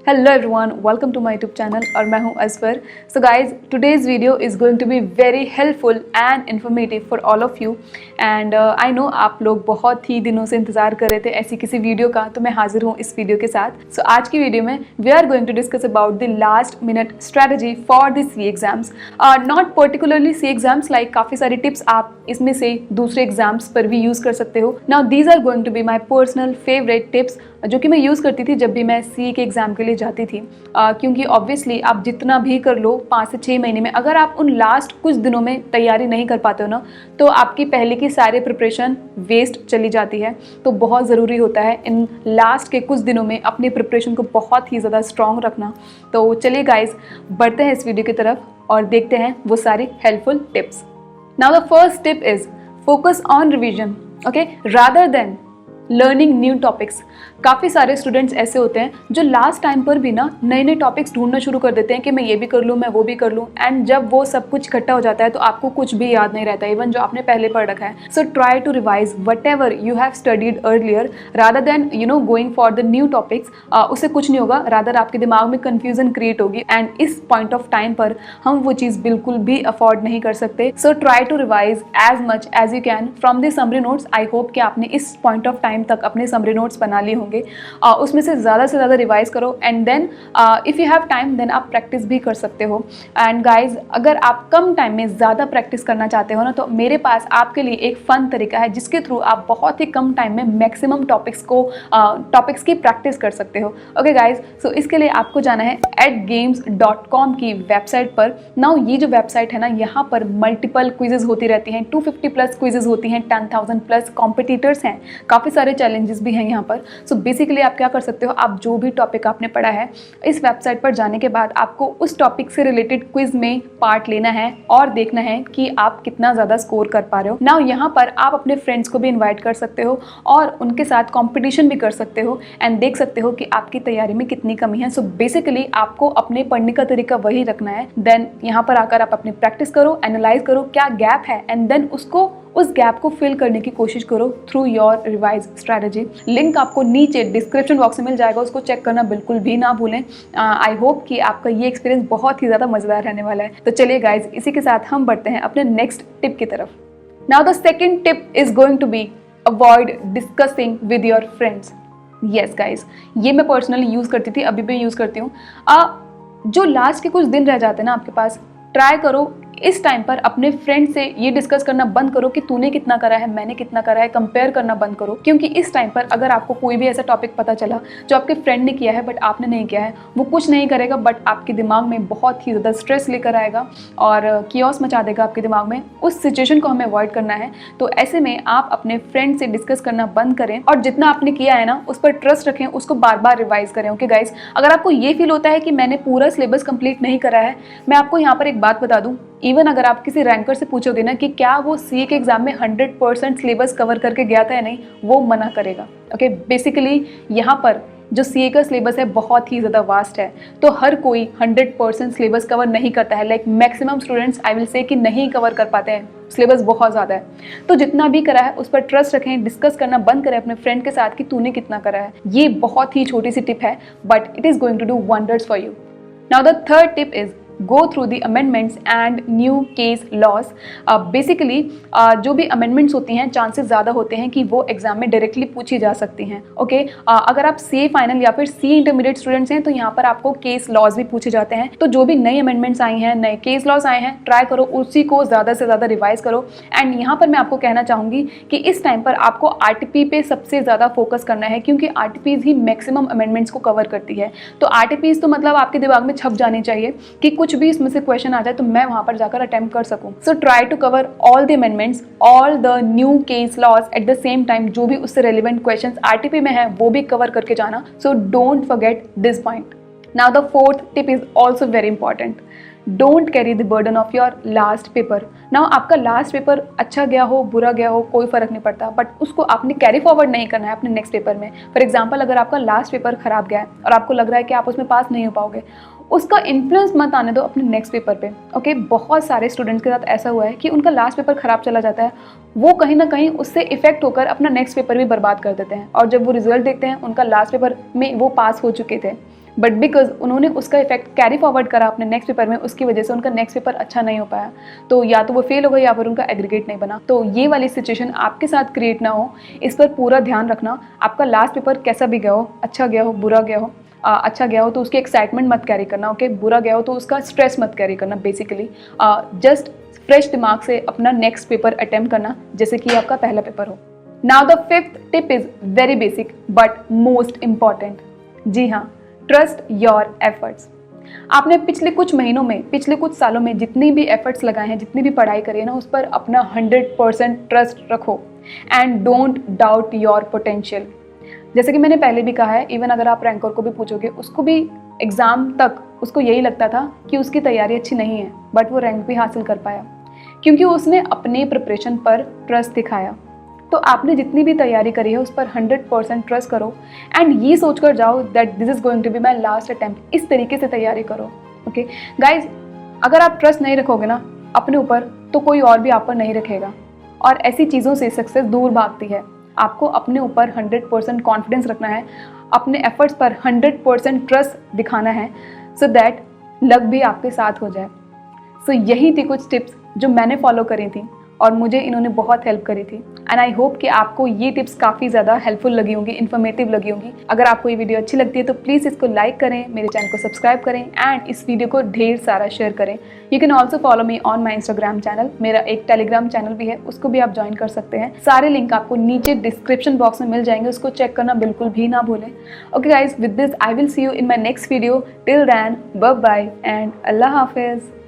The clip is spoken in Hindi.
Hello everyone, welcome to my YouTube channel और मैं हूं Asfar. So guys, today's video is going to be very helpful and informative for all of you and I know आप लोग बहुत ही दिनों से इंतजार कर रहे थे ऐसी किसी वीडियो का, तो मैं हाजिर हूं इस वीडियो के साथ। सो आज की वीडियो में we are going to discuss about the last minute strategy for the C exams, not particularly C exams, like काफ़ी सारी टिप्स आप इसमें से दूसरे एग्जाम्स पर भी यूज़ कर सकते हो। Now these are going to be my personal favourite tips जो कि मैं यूज़ करती थी जब भी मैं सी के एग्ज़ाम के लिए जाती थी, क्योंकि ऑब्वियसली आप जितना भी कर लो 5 से 6 महीने में, अगर आप उन लास्ट कुछ दिनों में तैयारी नहीं कर पाते हो ना, तो आपकी पहले की सारी प्रिपरेशन वेस्ट चली जाती है। तो बहुत ज़रूरी होता है इन लास्ट के कुछ दिनों में अपनी प्रिपरेशन को बहुत ही ज़्यादा स्ट्रॉन्ग रखना। तो चलिए गाइज, बढ़ते हैं इस वीडियो की तरफ और देखते हैं वो सारी helpful tips. Now the first tip is focus on revision, okay, rather than learning new topics. काफ़ी सारे स्टूडेंट्स ऐसे होते हैं जो लास्ट टाइम पर भी ना नए नए टॉपिक्स ढूंढना शुरू कर देते हैं कि मैं ये भी कर लूँ, मैं वो भी कर लूँ, एंड जब वो सब कुछ इकट्ठा हो जाता है तो आपको कुछ भी याद नहीं रहता, इवन जो आपने पहले पढ़ रखा है। So try to revise whatever you have studied earlier rather than going for the new topics. उससे कुछ नहीं होगा, रादर आपके दिमाग में कन्फ्यूजन क्रिएट होगी एंड इस पॉइंट ऑफ टाइम पर हम वो चीज़ बिल्कुल भी अफोर्ड नहीं कर सकते। So try to revise as much as you can from the summary notes. I hope कि आपने इस पॉइंट ऑफ टाइम तक अपने समरी नोट्स बना लिए होंगे, उसमें से ज़्यादा रिवाइज करो and then if you have time then आप प्रैक्टिस भी कर सकते हो। एंड गाइज, अगर आप कम टाइम में ज़्यादा प्रैक्टिस करना चाहते हो ना, तो मेरे पास आपके लिए एक फ़न तरीका है जिसके थ्रू आप बहुत ही कम टाइम में मैक्सिमम टॉपिक्स की प्रैक्टिस कर सकते हो। ओके गाइज, सो इसके लिए आपको जाना है @games.com की वेबसाइट पर। नाउ ये जो वेबसाइट है ना, यहाँ पर मल्टीपल क्विजेज होती रहती हैं, 250 प्लस क्विजेज होती हैं, 10,000 प्लस कॉम्पिटिटर्स हैं, काफ़ी सारे चैलेंजेस भी हैं यहाँ पर। सो बेसिकली आप क्या कर सकते हो, आप जो भी टॉपिक आपने पढ़ा है, इस वेबसाइट पर जाने के बाद आपको उस टॉपिक से रिलेटेड क्विज में पार्ट लेना है और देखना है कि आप कितना ज़्यादा स्कोर कर पा रहे हो। नाउ यहाँ पर आप अपने फ्रेंड्स को भी इन्वाइट कर सकते हो और उनके साथ कॉम्पिटिशन भी कर सकते हो एंड देख सकते हो कि आपकी तैयारी में कितनी कमी है। सो बेसिकली आपको अपने पढ़ने का तरीका वही रखना है। देन यहाँ पर आकर आप अपनी प्रैक्टिस करो, एनालाइज करो क्या गैप है एंड देन उस गैप को फिल करने की कोशिश करो through your revise strategy. Link आपको नीचे डिस्क्रिप्शन बॉक्स में मिल जाएगा, उसको चेक करना बिल्कुल भी ना भूलें। आई होप कि आपका ये एक्सपीरियंस बहुत ही ज़्यादा मज़ेदार रहने वाला है। तो चलिए गाइज, इसी के साथ हम बढ़ते हैं अपने नेक्स्ट टिप की तरफ। Now the second tip is going to be avoid discussing with your friends. Yes guys, ये मैं पर्सनली यूज़ करती थी, अभी भी यूज़ करती हूँ। जो लास्ट के कुछ दिन रह जाते हैं ना आपके पास, ट्राई करो इस टाइम पर अपने फ्रेंड से ये डिस्कस करना बंद करो कि तूने कितना करा है, मैंने कितना करा है, कंपेयर करना बंद करो। क्योंकि इस टाइम पर अगर आपको कोई भी ऐसा टॉपिक पता चला जो आपके फ्रेंड ने किया है बट आपने नहीं किया है, वो कुछ नहीं करेगा बट आपके दिमाग में बहुत ही ज़्यादा स्ट्रेस लेकर आएगा और कियोस मचा देगा आपके दिमाग में। उस सिचुएशन को हमें अवॉइड करना है। तो ऐसे में आप अपने फ्रेंड से डिस्कस करना बंद करें और जितना आपने किया है ना उस पर ट्रस्ट रखें, उसको बार बार रिवाइज करें। ओके गाइज, अगर आपको ये फील होता है कि मैंने पूरा सिलेबस कंप्लीट नहीं करा है, मैं आपको यहाँ पर एक बात बता दूँ, इवन अगर आप किसी रैंकर से पूछोगे ना कि क्या वो सीए के एग्जाम में 100% सिलेबस कवर करके गया था या नहीं, वो मना करेगा। ओके, बेसिकली यहाँ पर जो सीए का सिलेबस है बहुत ही ज़्यादा वास्ट है, तो हर कोई 100% सिलेबस कवर नहीं करता है। Like maximum students I will say कि नहीं कवर कर पाते हैं, सिलेबस बहुत ज़्यादा है। तो जितना भी करा है उस पर ट्रस्ट रखें, डिस्कस करना बंद करें अपने फ्रेंड के साथ कि तूने कितना करा है। ये बहुत ही छोटी सी टिप है but it is going to do wonders for you. Now the third tip is go through the amendments and new case laws। Basically जो भी अमेंडमेंट्स होती हैं चांसेस ज़्यादा होते हैं कि वो एग्जाम में डायरेक्टली पूछी जा सकती हैं। ओके, अगर आप सी फाइनल या फिर सी इंटरमीडिएट स्टूडेंट्स हैं तो यहाँ पर आपको केस लॉज भी पूछे जाते हैं। तो जो भी नई अमेंडमेंट्स आई हैं, नए केस लॉज आए हैं, ट्राई करो उसी को ज़्यादा से ज़्यादा रिवाइज करो। एंड यहाँ पर मैं आपको कहना चाहूँगी कि इस टाइम पर आपको आरटीपी पे सबसे ज़्यादा फोकस करना है, क्योंकि आरटीपीज ही मैक्सिमम अमेंडमेंट्स को कवर करती है। तो आरटीपीज तो मतलब आपके दिमाग में छप जानी चाहिए कि कुछ भी इसमें से क्वेश्चन आ जाए तो मैं वहां पर जाकर अटेम्प्ट कर सकूं। So try to cover all the amendments, all the new case laws at the same time. जो भी उससे रेलिवेंट क्वेश्चंस आरटीपी में है वो भी कवर करके जाना। So don't forget this point. Now the fourth tip is also very important. Don't carry the burden of your last paper. Now आपका लास्ट पेपर अच्छा गया हो, बुरा गया हो, कोई फर्क नहीं पड़ता, बट उसको आपने कैरी फॉरवर्ड नहीं करना है अपने नेक्स्ट पेपर में। फॉर एग्जाम्पल, अगर आपका लास्ट पेपर खराब गया है और आपको लग रहा है कि आप उसमें पास नहीं हो पाओगे, उसका इन्फ्लुएंस मत आने दो अपने नेक्स्ट पेपर पे। ओके, बहुत सारे स्टूडेंट्स के साथ ऐसा हुआ है कि उनका लास्ट पेपर खराब चला जाता है, वो कहीं ना कहीं उससे इफेक्ट होकर अपना नेक्स्ट पेपर भी बर्बाद कर देते हैं और जब वो रिजल्ट देखते हैं उनका लास्ट पेपर में वो पास हो चुके थे। बट बिकॉज उन्होंने उसका इफेक्ट कैरी फॉरवर्ड करा अपने नेक्स्ट पेपर में, उसकी वजह से उनका नेक्स्ट पेपर अच्छा नहीं हो पाया। तो या तो वो फेल हो गए या फिर उनका एग्रीगेट नहीं बना। तो ये वाली सिचुएशन आपके साथ क्रिएट ना हो, इस पर पूरा ध्यान रखना। आपका लास्ट पेपर कैसा भी गया हो, अच्छा गया हो, बुरा गया हो, अच्छा गया हो तो उसकी एक्साइटमेंट मत कैरी करना, ओके। बुरा गया हो तो उसका स्ट्रेस मत कैरी करना। बेसिकली जस्ट फ्रेश दिमाग से अपना नेक्स्ट पेपर अटेम्प्ट करना जैसे कि आपका पहला पेपर हो। Now the fifth tip is very basic but most important. जी हाँ, ट्रस्ट योर एफर्ट्स। आपने पिछले कुछ महीनों में, पिछले कुछ सालों में जितनी भी एफर्ट्स लगाए हैं, जितनी भी पढ़ाई करी है ना, उस पर अपना 100% ट्रस्ट रखो and don't doubt your potential. जैसे कि मैंने पहले भी कहा है, इवन अगर आप रैंकर को भी पूछोगे, उसको भी एग्ज़ाम तक उसको यही लगता था कि उसकी तैयारी अच्छी नहीं है, बट वो रैंक भी हासिल कर पाया क्योंकि उसने अपनी प्रिपरेशन पर ट्रस्ट दिखाया। तो आपने जितनी भी तैयारी करी है उस पर 100% ट्रस्ट करो एंड ये सोचकर जाओ that this is going to be my last attempt. इस तरीके से तैयारी करो, ओके गाइज। अगर आप ट्रस्ट नहीं रखोगे ना अपने ऊपर, तो कोई और भी आप पर नहीं रखेगा, और ऐसी चीज़ों से सक्सेस दूर भागती है। आपको अपने ऊपर 100% कॉन्फिडेंस रखना है, अपने एफर्ट्स पर 100% ट्रस्ट दिखाना है, सो दैट लक भी आपके साथ हो जाए। सो यही थी कुछ टिप्स जो मैंने फॉलो करी थी और मुझे इन्होंने बहुत हेल्प करी थी। एंड आई होप कि आपको ये टिप्स काफ़ी ज़्यादा हेल्पफुल लगी होंगी, इन्फॉर्मेटिव लगी होंगी। अगर आपको ये वीडियो अच्छी लगती है तो प्लीज़ इसको लाइक करें, मेरे चैनल को सब्सक्राइब करें एंड इस वीडियो को ढेर सारा शेयर करें। You can also follow me on my Instagram channel. मेरा एक टेलीग्राम चैनल भी है, उसको भी आप ज्वाइन कर सकते हैं। सारे लिंक आपको नीचे डिस्क्रिप्शन बॉक्स में मिल जाएंगे, उसको चेक करना बिल्कुल भी ना भूलें। Okay guys, with this I will see you in my next video. Till then, bye bye and अल्लाह हाफिज़।